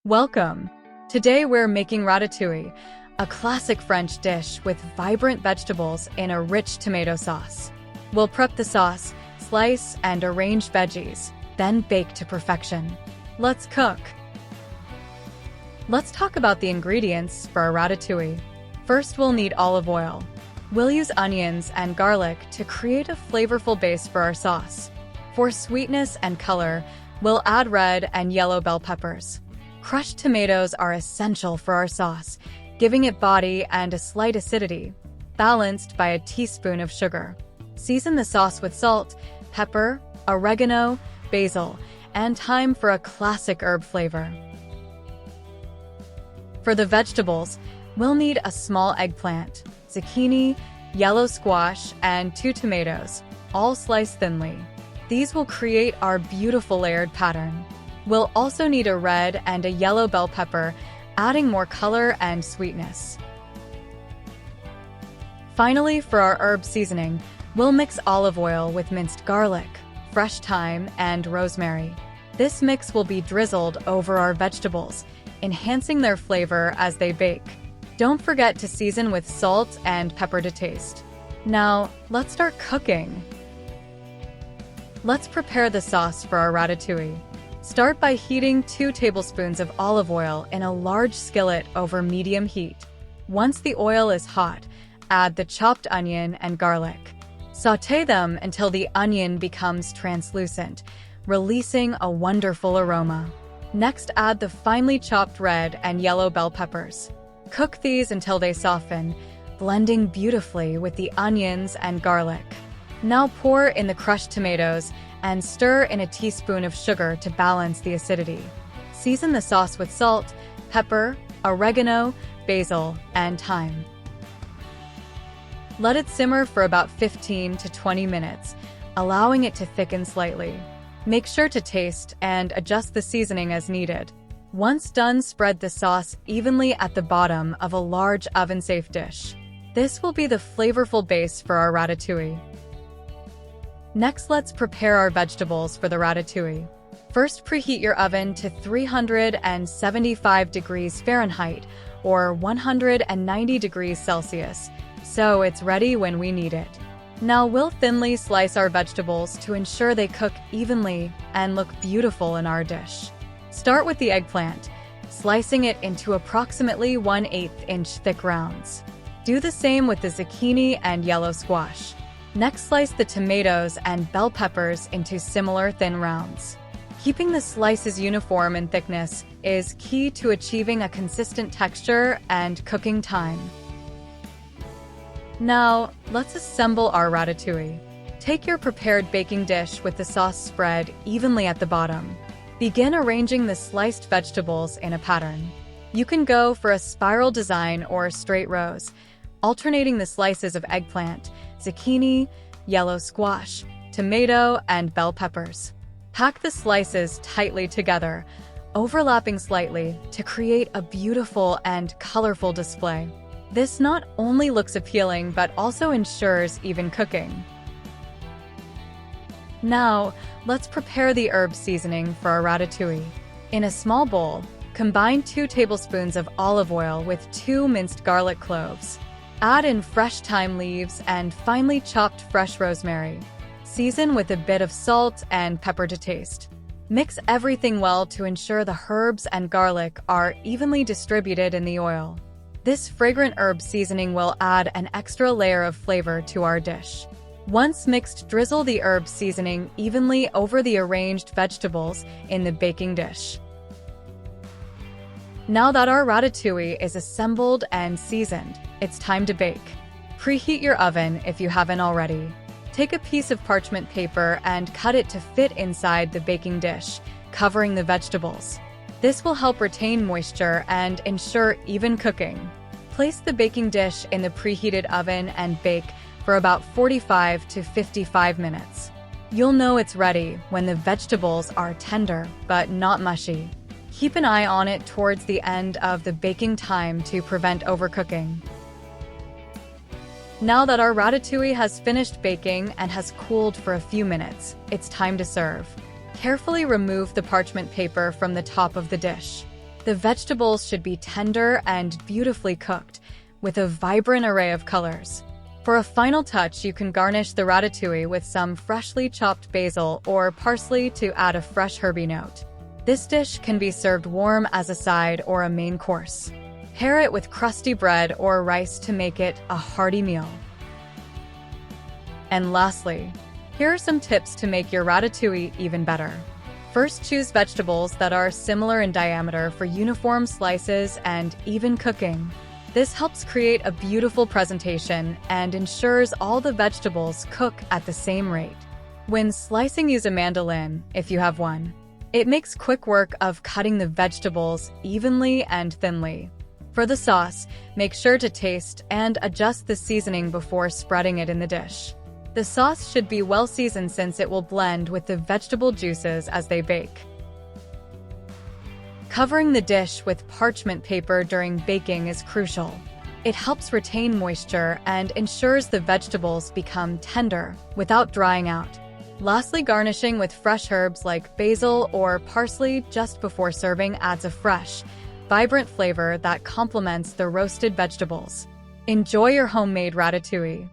Welcome! Today we're making ratatouille, a classic French dish with vibrant vegetables in a rich tomato sauce. We'll prep the sauce, slice and arrange veggies, then bake to perfection. Let's cook! Let's talk about the ingredients for our ratatouille. First, we'll need olive oil. We'll use onions and garlic to create a flavorful base for our sauce. For sweetness and color, we'll add red and yellow bell peppers. Crushed tomatoes are essential for our sauce, giving it body and a slight acidity, balanced by a teaspoon of sugar. Season the sauce with salt, pepper, oregano, basil, and thyme for a classic herb flavor. For the vegetables, we'll need a small eggplant, zucchini, yellow squash, and 2 tomatoes, all sliced thinly. These will create our beautiful layered pattern. We'll also need a red and a yellow bell pepper, adding more color and sweetness. Finally, for our herb seasoning, we'll mix olive oil with minced garlic, fresh thyme, and rosemary. This mix will be drizzled over our vegetables, enhancing their flavor as they bake. Don't forget to season with salt and pepper to taste. Now, let's start cooking. Let's prepare the sauce for our ratatouille. Start by heating 2 tablespoons of olive oil in a large skillet over medium heat. Once the oil is hot, add the chopped onion and garlic. Sauté them until the onion becomes translucent, releasing a wonderful aroma. Next, add the finely chopped red and yellow bell peppers. Cook these until they soften, blending beautifully with the onions and garlic. Now pour in the crushed tomatoes and stir in a teaspoon of sugar to balance the acidity. Season the sauce with salt, pepper, oregano, basil, and thyme. Let it simmer for about 15 to 20 minutes, allowing it to thicken slightly. Make sure to taste and adjust the seasoning as needed. Once done, spread the sauce evenly at the bottom of a large oven-safe dish. This will be the flavorful base for our ratatouille. Next, let's prepare our vegetables for the ratatouille. First, preheat your oven to 375 degrees Fahrenheit or 190 degrees Celsius, so it's ready when we need it. Now we'll thinly slice our vegetables to ensure they cook evenly and look beautiful in our dish. Start with the eggplant, slicing it into approximately 1/8 inch thick rounds. Do the same with the zucchini and yellow squash. Next, slice the tomatoes and bell peppers into similar thin rounds. Keeping the slices uniform in thickness is key to achieving a consistent texture and cooking time. Now, let's assemble our ratatouille. Take your prepared baking dish with the sauce spread evenly at the bottom. Begin arranging the sliced vegetables in a pattern. You can go for a spiral design or straight rows, alternating the slices of eggplant, zucchini, yellow squash, tomato, and bell peppers. Pack the slices tightly together, overlapping slightly to create a beautiful and colorful display. This not only looks appealing but also ensures even cooking. Now, let's prepare the herb seasoning for our ratatouille. In a small bowl, combine 2 tablespoons of olive oil with 2 minced garlic cloves. Add in fresh thyme leaves and finely chopped fresh rosemary. Season with a bit of salt and pepper to taste. Mix everything well to ensure the herbs and garlic are evenly distributed in the oil. This fragrant herb seasoning will add an extra layer of flavor to our dish. Once mixed, drizzle the herb seasoning evenly over the arranged vegetables in the baking dish. Now that our ratatouille is assembled and seasoned, it's time to bake. Preheat your oven if you haven't already. Take a piece of parchment paper and cut it to fit inside the baking dish, covering the vegetables. This will help retain moisture and ensure even cooking. Place the baking dish in the preheated oven and bake for about 45 to 55 minutes. You'll know it's ready when the vegetables are tender but not mushy. Keep an eye on it towards the end of the baking time to prevent overcooking. Now that our ratatouille has finished baking and has cooled for a few minutes, it's time to serve. Carefully remove the parchment paper from the top of the dish. The vegetables should be tender and beautifully cooked, with a vibrant array of colors. For a final touch, you can garnish the ratatouille with some freshly chopped basil or parsley to add a fresh herby note. This dish can be served warm as a side or a main course. Pair it with crusty bread or rice to make it a hearty meal. And lastly, here are some tips to make your ratatouille even better. First, choose vegetables that are similar in diameter for uniform slices and even cooking. This helps create a beautiful presentation and ensures all the vegetables cook at the same rate. When slicing, use a mandolin, if you have one. It makes quick work of cutting the vegetables evenly and thinly. For the sauce, make sure to taste and adjust the seasoning before spreading it in the dish. The sauce should be well seasoned since it will blend with the vegetable juices as they bake. Covering the dish with parchment paper during baking is crucial. It helps retain moisture and ensures the vegetables become tender without drying out. Lastly, garnishing with fresh herbs like basil or parsley just before serving adds a fresh, vibrant flavor that complements the roasted vegetables. Enjoy your homemade ratatouille.